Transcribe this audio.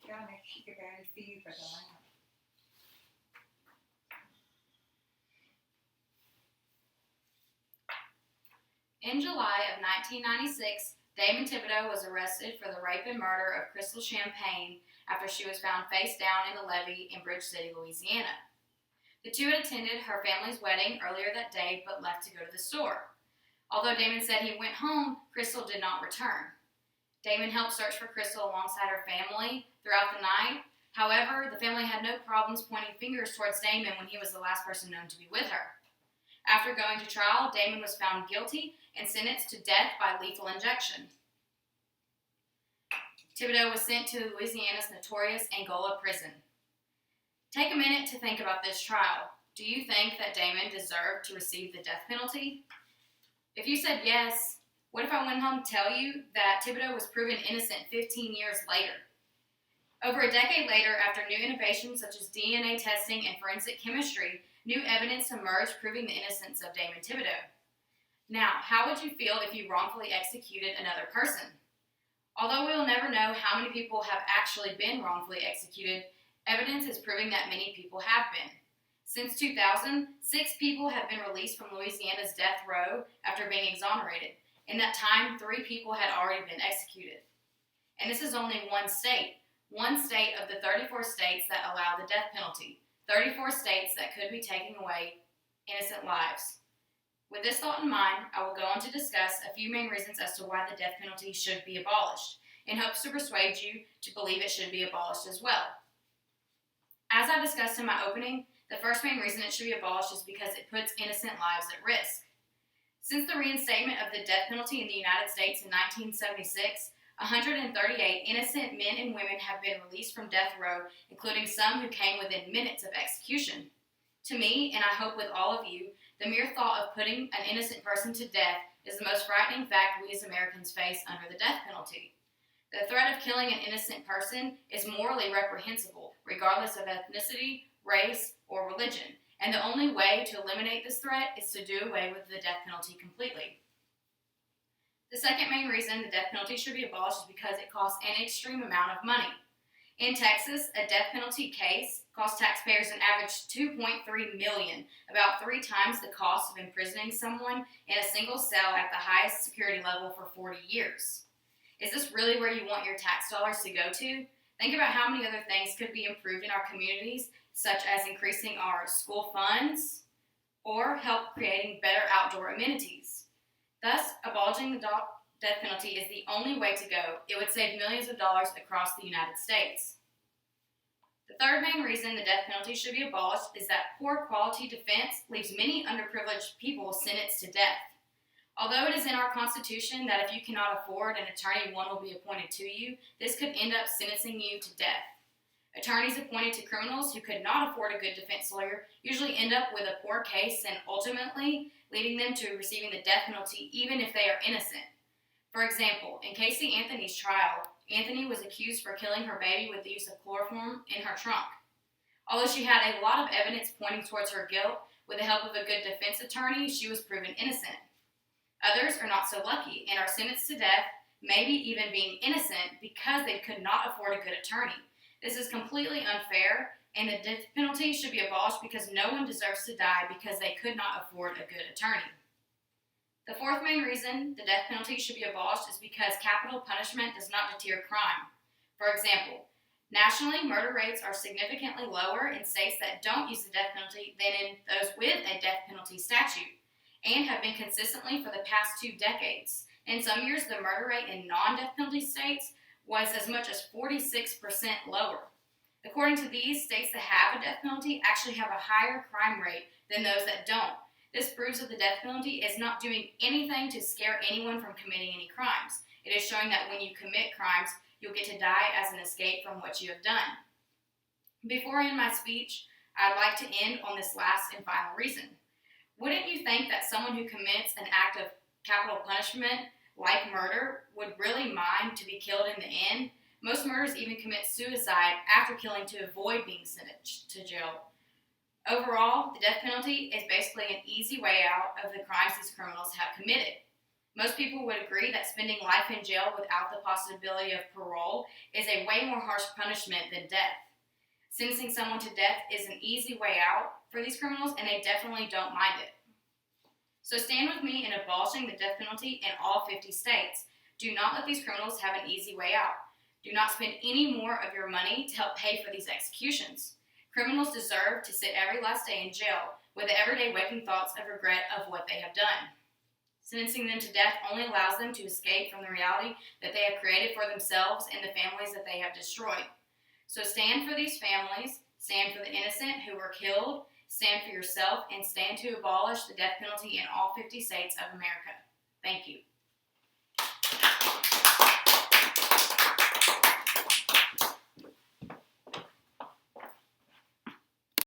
In July of 1996, Damon Thibodeau was arrested for the rape and murder of Crystal Champagne after she was found face down in the levee in Bridge City, Louisiana. The two had attended her family's wedding earlier that day but left to go to the store. Although Damon said he went home, Crystal did not return. Damon helped search for Crystal alongside her family throughout the night. However, the family had no problems pointing fingers towards Damon when he was the last person known to be with her. After going to trial, Damon was found guilty and sentenced to death by lethal injection. Thibodeau was sent to Louisiana's notorious Angola prison. Take a minute to think about this trial. Do you think that Damon deserved to receive the death penalty? If you said yes, what if I went home to tell you that Thibodeau was proven innocent 15 years later? Over a decade later, after new innovations such as DNA testing and forensic chemistry, new evidence emerged proving the innocence of Damon Thibodeau. Now, how would you feel if you wrongfully executed another person? Although we will never know how many people have actually been wrongfully executed, evidence is proving that many people have been. Since 2000, 6 people have been released from Louisiana's death row after being exonerated. In that time, 3 people had already been executed. And this is only one state of the 34 states that allow the death penalty, 34 states that could be taking away innocent lives. With this thought in mind, I will go on to discuss a few main reasons as to why the death penalty should be abolished, in hopes to persuade you to believe it should be abolished as well. As I discussed in my opening, the first main reason it should be abolished is because it puts innocent lives at risk. Since the reinstatement of the death penalty in the United States in 1976, 138 innocent men and women have been released from death row, including some who came within minutes of execution. To me, and I hope with all of you, the mere thought of putting an innocent person to death is the most frightening fact we as Americans face under the death penalty. The threat of killing an innocent person is morally reprehensible, regardless of ethnicity, race, or religion, and the only way to eliminate this threat is to do away with the death penalty completely. The second main reason the death penalty should be abolished is because it costs an extreme amount of money. In Texas, a death penalty case costs taxpayers an average $2.3 million, about 3 times the cost of imprisoning someone in a single cell at the highest security level for 40 years. Is this really where you want your tax dollars to go to? Think about how many other things could be improved in our communities, such as increasing our school funds or help creating better outdoor amenities. Thus, abolishing the death penalty is the only way to go. It would save millions of dollars across the United States. The third main reason the death penalty should be abolished is that poor quality defense leaves many underprivileged people sentenced to death. Although it is in our Constitution that if you cannot afford an attorney, one will be appointed to you, this could end up sentencing you to death. Attorneys appointed to criminals who could not afford a good defense lawyer usually end up with a poor case and ultimately leading them to receiving the death penalty even if they are innocent. For example, in Casey Anthony's trial, Anthony was accused for killing her baby with the use of chloroform in her trunk. Although she had a lot of evidence pointing towards her guilt, with the help of a good defense attorney, she was proven innocent. Others are not so lucky and are sentenced to death, maybe even being innocent because they could not afford a good attorney. This is completely unfair, and the death penalty should be abolished because no one deserves to die because they could not afford a good attorney. The fourth main reason the death penalty should be abolished is because capital punishment does not deter crime. For example, nationally, murder rates are significantly lower in states that don't use the death penalty than in those with a death penalty statute, and have been consistently for the past 2 decades. In some years, the murder rate in non-death penalty states was as much as 46% lower. According to these, states that have a death penalty actually have a higher crime rate than those that don't. This proves that the death penalty is not doing anything to scare anyone from committing any crimes. It is showing that when you commit crimes, you'll get to die as an escape from what you have done. Before I end my speech, I'd like to end on this last and final reason. Wouldn't you think that someone who commits an act of capital punishment, like murder, would really mind to be killed in the end? Most murderers even commit suicide after killing to avoid being sentenced to jail. Overall, the death penalty is basically an easy way out of the crimes these criminals have committed. Most people would agree that spending life in jail without the possibility of parole is a way more harsh punishment than death. Sentencing someone to death is an easy way out for these criminals, and they definitely don't mind it. So stand with me in abolishing the death penalty in all 50 states. Do not let these criminals have an easy way out. Do not spend any more of your money to help pay for these executions. Criminals deserve to sit every last day in jail with the everyday waking thoughts of regret of what they have done. Sentencing them to death only allows them to escape from the reality that they have created for themselves and the families that they have destroyed. So stand for these families, stand for the innocent who were killed, stand for yourself, and stand to abolish the death penalty in all 50 states of America. Thank you.